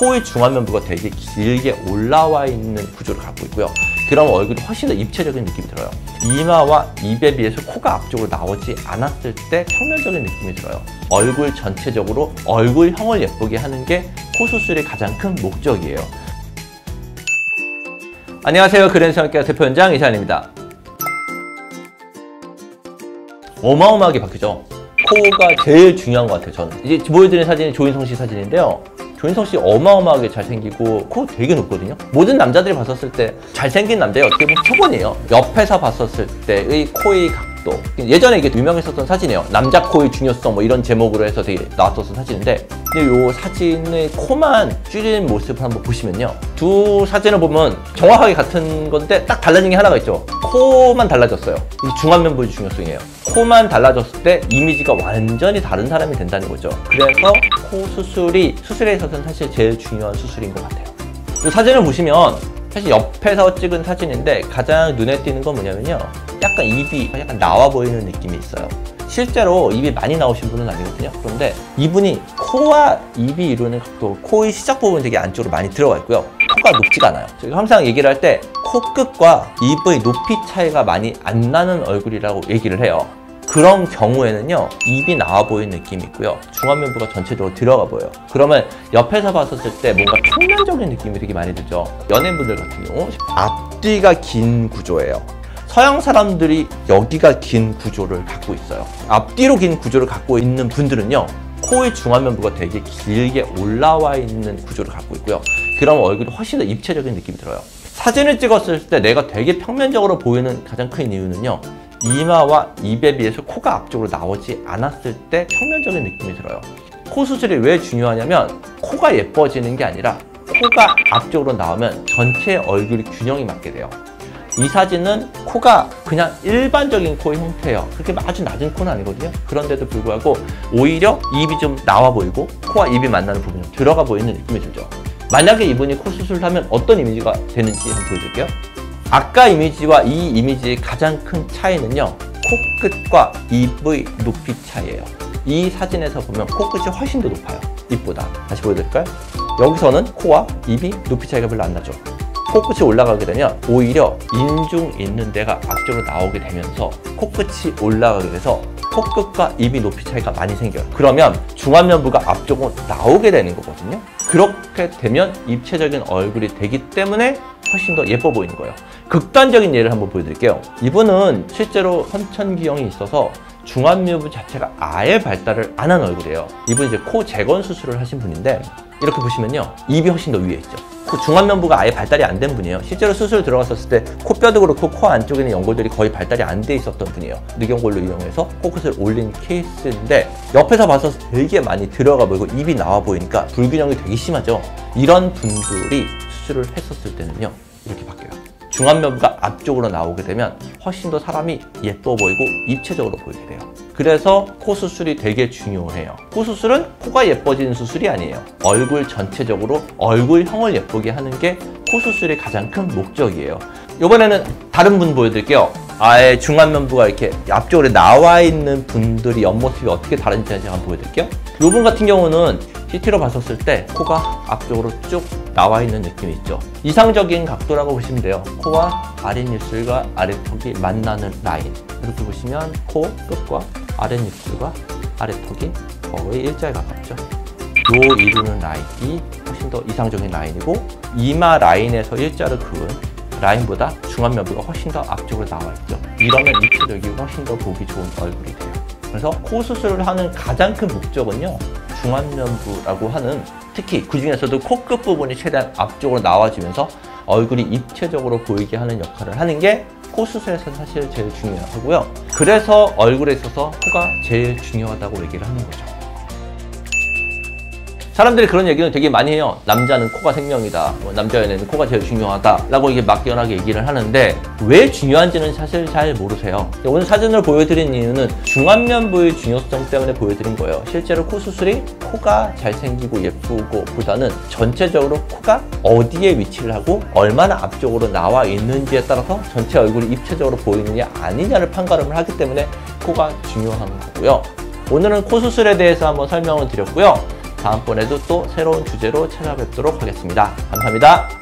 코의 중안면부가 되게 길게 올라와 있는 구조를 갖고 있고요. 그럼 얼굴이 훨씬 더 입체적인 느낌이 들어요. 이마와 입에 비해서 코가 앞쪽으로 나오지 않았을 때 평면적인 느낌이 들어요. 얼굴 전체적으로 얼굴형을 예쁘게 하는 게 코 수술의 가장 큰 목적이에요. 안녕하세요. 그랜성형외과 대표원장 이찬입니다. 어마어마하게 바뀌죠. 코가 제일 중요한 것 같아요. 저는 이제 보여드리는 사진이 조인성 씨 사진인데요. 조인성 씨 어마어마하게 잘생기고 코 되게 높거든요. 모든 남자들이 봤었을 때 잘생긴 남자의 어떻게 보면 표본이에요. 옆에서 봤었을 때의 코의 각도. 예전에 이게 유명했었던 사진이에요. 남자 코의 중요성 뭐 이런 제목으로 해서 되게 나왔었던 사진인데, 근데 이 사진의 코만 줄인 모습을 한번 보시면요, 두 사진을 보면 정확하게 같은 건데 딱 달라진 게 하나가 있죠. 코만 달라졌어요. 이 중안면부의 중요성이에요. 코만 달라졌을 때 이미지가 완전히 다른 사람이 된다는 거죠. 그래서 코 수술이 수술에 있어서는 사실 제일 중요한 수술인 것 같아요. 이 사진을 보시면 사실 옆에서 찍은 사진인데 가장 눈에 띄는 건 뭐냐면요, 약간 입이 약간 나와 보이는 느낌이 있어요. 실제로 입이 많이 나오신 분은 아니거든요. 그런데 이분이 코와 입이 이루는 각도, 코의 시작 부분이 되게 안쪽으로 많이 들어가 있고요. 코가 높지가 않아요. 제가 항상 얘기를 할 때 코끝과 입의 높이 차이가 많이 안 나는 얼굴이라고 얘기를 해요. 그런 경우에는요, 입이 나와 보이는 느낌이 있고요, 중안면부가 전체적으로 들어가 보여요. 그러면 옆에서 봤었을 때 뭔가 평면적인 느낌이 되게 많이 들죠. 연예인분들 같은 경우 앞뒤가 긴 구조예요. 서양 사람들이 여기가 긴 구조를 갖고 있어요. 앞뒤로 긴 구조를 갖고 있는 분들은요, 코의 중안면부가 되게 길게 올라와 있는 구조를 갖고 있고요. 그럼 얼굴이 훨씬 더 입체적인 느낌이 들어요. 사진을 찍었을 때 내가 되게 평면적으로 보이는 가장 큰 이유는요, 이마와 입에 비해서 코가 앞쪽으로 나오지 않았을 때 평면적인 느낌이 들어요. 코 수술이 왜 중요하냐면, 코가 예뻐지는 게 아니라 코가 앞쪽으로 나오면 전체 얼굴이 균형이 맞게 돼요. 이 사진은 코가 그냥 일반적인 코의 형태예요. 그렇게 아주 낮은 코는 아니거든요. 그런데도 불구하고 오히려 입이 좀 나와 보이고 코와 입이 만나는 부분이 들어가 보이는 느낌이 들죠. 만약에 이분이 코 수술을 하면 어떤 이미지가 되는지 한번 보여드릴게요. 아까 이미지와 이 이미지의 가장 큰 차이는요, 코끝과 입의 높이 차이예요. 이 사진에서 보면 코끝이 훨씬 더 높아요, 입보다. 다시 보여드릴까요? 여기서는 코와 입이 높이 차이가 별로 안 나죠. 코끝이 올라가게 되면 오히려 인중 있는 데가 앞쪽으로 나오게 되면서 코끝이 올라가게 돼서 코끝과 입이 높이 차이가 많이 생겨요. 그러면 중안면부가 앞쪽으로 나오게 되는 거거든요. 그렇게 되면 입체적인 얼굴이 되기 때문에 훨씬 더 예뻐 보이는 거예요. 극단적인 예를 한번 보여드릴게요. 이분은 실제로 선천기형이 있어서 중안면부 자체가 아예 발달을 안 한 얼굴이에요. 이분이 이제 코 재건 수술을 하신 분인데, 이렇게 보시면요, 입이 훨씬 더 위에 있죠. 중안면부가 아예 발달이 안 된 분이에요. 실제로 수술 들어갔었을 때 코뼈도 그렇고 코 안쪽에 있는 연골들이 거의 발달이 안 돼 있었던 분이에요. 늑연골로 이용해서 코끝을 올린 케이스인데, 옆에서 봐서 되게 많이 들어가 보이고 입이 나와 보이니까 불균형이 되게 심하죠. 이런 분들이 수술을 했었을 때는요, 이렇게 바뀌어요. 중안면부가 앞쪽으로 나오게 되면 훨씬 더 사람이 예뻐 보이고 입체적으로 보이게 돼요. 그래서 코 수술이 되게 중요해요. 코 수술은 코가 예뻐지는 수술이 아니에요. 얼굴 전체적으로 얼굴형을 예쁘게 하는 게 코 수술의 가장 큰 목적이에요. 이번에는 다른 분 보여드릴게요. 아예 중안면부가 이렇게 앞쪽으로 나와 있는 분들이 옆모습이 어떻게 다른지 한번 보여드릴게요. 이분 같은 경우는 CT로 봤었을 때 코가 앞쪽으로 쭉 나와 있는 느낌이 있죠. 이상적인 각도라고 보시면 돼요. 코와 아랫입술과 아래턱이 만나는 라인. 이렇게 보시면 코 끝과 아랫입술과 아래턱이 거의 일자에 가깝죠. 요 이루는 라인이 훨씬 더 이상적인 라인이고, 이마 라인에서 일자를 그은 라인보다 중안면부가 훨씬 더 앞쪽으로 나와 있죠. 이러면 입체적이고 훨씬 더 보기 좋은 얼굴이 돼요. 그래서 코 수술을 하는 가장 큰 목적은요, 중안면부라고 하는, 특히 그 중에서도 코끝 부분이 최대한 앞쪽으로 나와주면서 얼굴이 입체적으로 보이게 하는 역할을 하는 게 코 수술에서는 사실 제일 중요하고요. 그래서 얼굴에 있어서 코가 제일 중요하다고 얘기를 하는 거죠. 사람들이 그런 얘기는 되게 많이 해요. 남자는 코가 생명이다, 남자 연애는 코가 제일 중요하다 라고 이게 막연하게 얘기를 하는데, 왜 중요한지는 사실 잘 모르세요. 오늘 사진을 보여드린 이유는 중안면부의 중요성 때문에 보여드린 거예요. 실제로 코 수술이 코가 잘생기고 예쁘고 보다는 전체적으로 코가 어디에 위치를 하고 얼마나 앞쪽으로 나와 있는지에 따라서 전체 얼굴이 입체적으로 보이느냐 아니냐를 판가름을 하기 때문에 코가 중요한 거고요. 오늘은 코 수술에 대해서 한번 설명을 드렸고요. 다음번에도 또 새로운 주제로 찾아뵙도록 하겠습니다. 감사합니다.